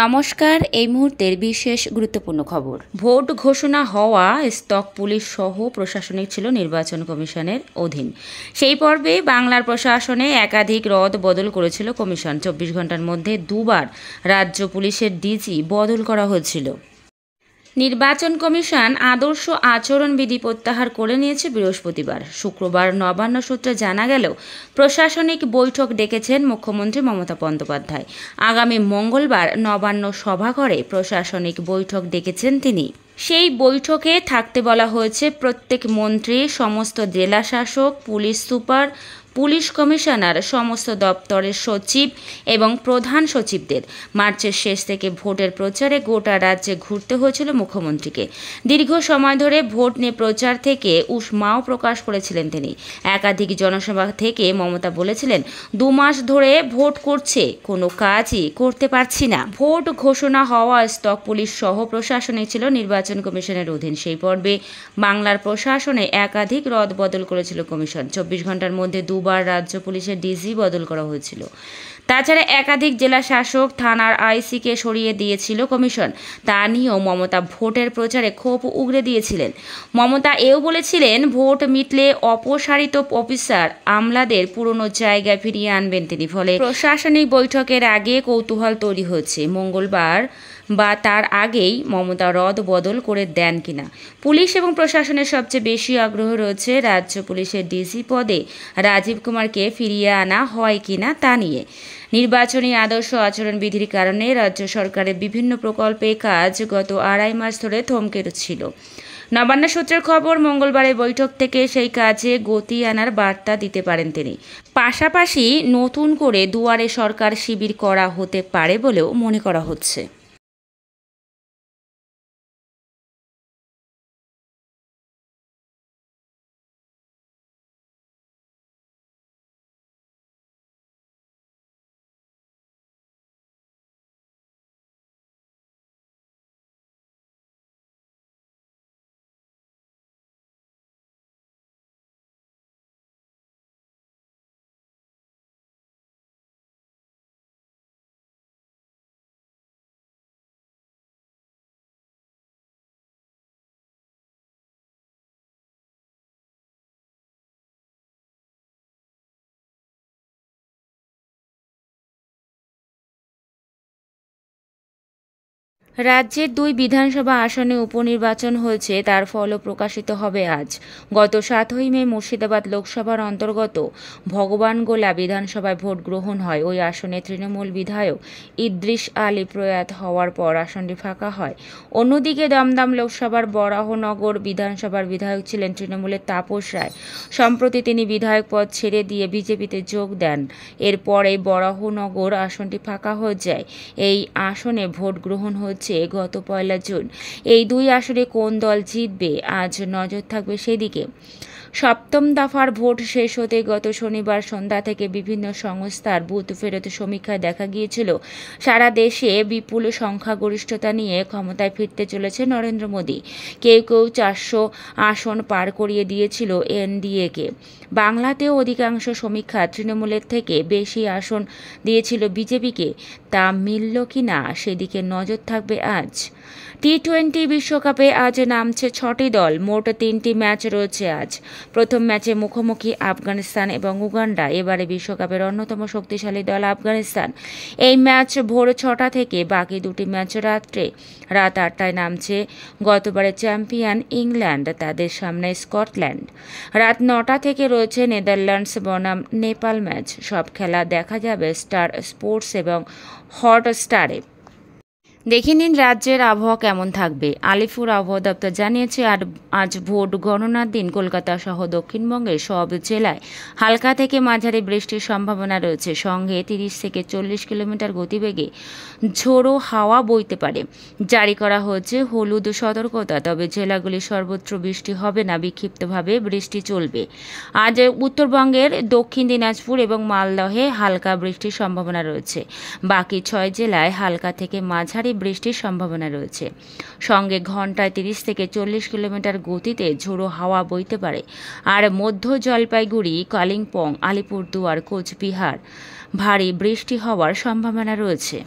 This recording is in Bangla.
নমস্কার। এই মুহূর্তের বিশেষ গুরুত্বপূর্ণ খবর। ভোট ঘোষণা হওয়া স্টক পুলিশ সহ প্রশাসনিক ছিল নির্বাচন কমিশনের অধীন। সেই পর্বে বাংলার প্রশাসনে একাধিক রদ বদল করেছিল কমিশন। 24 ঘন্টার মধ্যে দুবার রাজ্য পুলিশের ডিজি বদল করা হয়েছিল। নির্বাচন কমিশন আদর্শ আচরণবিধি প্রত্যাহার করে নিয়েছে বৃহস্পতিবার। শুক্রবার নবান্ন সূত্রে জানা গেলেও প্রশাসনিক বৈঠক ডেকেছেন মুখ্যমন্ত্রী মমতা বন্দ্যোপাধ্যায়। আগামী মঙ্গলবার নবান্ন সভাঘরে প্রশাসনিক বৈঠক ডেকেছেন তিনি। সেই বৈঠকে থাকতে বলা হয়েছে প্রত্যেক মন্ত্রী, সমস্ত জেলা শাসক, পুলিশ সুপার, পুলিশ কমিশনার, সমস্ত দপ্তরের সচিব এবং প্রধান সচিবদের। মার্চের শেষ থেকে ভোটের প্রচারে গোটা রাজ্যে ঘুরতে হয়েছিল মুখ্যমন্ত্রীকে। দীর্ঘ সময় ধরে ভোট নিয়ে প্রচার থেকে উষ্মাও প্রকাশ করেছিলেন তিনি। একাধিক জনসভা থেকে মমতা বলেছিলেন, 2 মাস ধরে ভোট করছে, কোনো কাজই করতে পারছি না। ভোট ঘোষণা হওয়া স্টক পুলিশ সহ প্রশাসনে ছিল নির্বাচন কমিশনের অধীন। সেই পর্বে বাংলার প্রশাসনে একাধিক রদ বদল করেছিল কমিশন। 24 ঘন্টার মধ্যে দুবার রাজ্য পুলিশের ডিজি বদল করা হয়েছিল। তাছাড়া একাধিক জেলা শাসক, থানার আইসিকে সরিয়ে দিয়েছিল কমিশন। তা নিয়েও মমতা ভোটের প্রচারে ক্ষোভ উগরে দিয়েছিলেন। মমতা এও বলেছিলেন, ভোট মিটলে অপসারিত অফিসার আমলাদের পুরনো জায়গায় ফিরিয়ে আনবেন তিনি। ফলে প্রশাসনিক বৈঠকের আগে কৌতূহল তৈরি হচ্ছে, মঙ্গলবার বা তার আগেই মমতা রদ বদল করে দেন কিনা। পুলিশ এবং প্রশাসনের সবচেয়ে বেশি আগ্রহ রয়েছে রাজ্য পুলিশের ডিজি পদে রাজীব কুমারকে ফিরিয়ে আনা হয় কিনা তা নিয়ে। নির্বাচনী আদর্শ আচরণবিধির কারণে রাজ্য সরকারের বিভিন্ন প্রকল্পে কাজ গত 2.5 মাস ধরে থমকে ছিল। নবান্ন সূত্রের খবর, মঙ্গলবারের বৈঠক থেকে সেই কাজে গতি আনার বার্তা দিতে পারেন তিনি। পাশাপাশি নতুন করে দুয়ারে সরকার শিবির করা হতে পারে বলেও মনে করা হচ্ছে। রাজ্যের 2 বিধানসভা আসনে উপনির্বাচন হয়েছে, তার ফলও প্রকাশিত হবে আজ। গত 7ই মে মুর্শিদাবাদ লোকসভার অন্তর্গত ভগবানগোলা বিধানসভায় ভোট গ্রহণ হয়। ওই আসনে তৃণমূল বিধায়ক ইদ্রিস আলী প্রয়াত হওয়ার পর আসনটি ফাঁকা হয়। অন্যদিকে দমদম লোকসভার বরাহনগর বিধানসভার বিধায়ক ছিলেন তৃণমূলের তাপস রায়। সম্প্রতি তিনি বিধায়ক পদ ছেড়ে দিয়ে বিজেপিতে যোগ দেন। এরপরে বরাহনগর আসনটি ফাঁকা হয়ে যায়। এই আসনে ভোট গ্রহণ হয়েছে গত 1 জুন। এই 2 আসনে কোন দল জিতবে আজ নজর থাকবে সেদিকে। 7ম দফার ভোট শেষ হতে গত শনিবার সন্ধ্যা থেকে বিভিন্ন সংস্থার বুথ ফেরত সমীক্ষায় দেখা গিয়েছিল, সারা দেশে বিপুল সংখ্যাগরিষ্ঠতা নিয়ে ক্ষমতায় ফিরতে চলেছে নরেন্দ্র মোদী। কেউ কেউ 400 আসন পার করিয়ে দিয়েছিল এনডিএকে। বাংলাতেও অধিকাংশ সমীক্ষা তৃণমূলের থেকে বেশি আসন দিয়েছিল বিজেপিকে। তা মিলল কিনা সেদিকে নজর থাকবে আজ। টি-20 বিশ্বকাপে আজ নামছে 6টি দল। মোট 3টি ম্যাচ রয়েছে আজ। প্রথম ম্যাচে মুখোমুখি আফগানিস্তান এবং উগান্ডা। এবারে বিশ্বকাপের অন্যতম শক্তিশালী দল আফগানিস্তান। এই ম্যাচ ভোর 6টা থেকে, বাকি 2টি ম্যাচ রাত্রে রাত 8টায় নামছে গতবারের চ্যাম্পিয়ন ইংল্যান্ড, তাদের সামনে স্কটল্যান্ড। রাত 9টা থেকে রয়েছে নেদারল্যান্ডস বনাম নেপাল ম্যাচ। সব খেলা দেখা যাবে স্টার স্পোর্টস এবং হটস্টারে। দেখে নিন রাজ্যের আবহাওয়া কেমন থাকবে। আলিপুর আবহাওয়া দপ্তর জানিয়েছে, আজ ভোট গণনার দিন কলকাতা সহ দক্ষিণবঙ্গের সব জেলায় হালকা থেকে মাঝারি বৃষ্টির সম্ভাবনা রয়েছে। সঙ্গে 30 থেকে 40 কিলোমিটার গতিবেগে ঝোড়ো হাওয়া বইতে পারে। জারি করা হয়েছে হলুদ সতর্কতা। তবে জেলাগুলির সর্বত্র বৃষ্টি হবে না, বিক্ষিপ্তভাবে বৃষ্টি চলবে। আজ উত্তরবঙ্গের দক্ষিণ দিনাজপুর এবং মালদহে হালকা বৃষ্টির সম্ভাবনা রয়েছে। বাকি 6 জেলায় হালকা থেকে মাঝারি বৃষ্টির সম্ভাবনা রয়েছে। সঙ্গে ঘন্টায় 30 থেকে 40 কিলোমিটার গতিতে ঝোড়ো হাওয়া বইতে পারে। আর মধ্য জলপাইগুড়ি, কালিম্পং, আলিপুরদুয়ার, কোচবিহার ভারী বৃষ্টি হওয়ার সম্ভাবনা রয়েছে।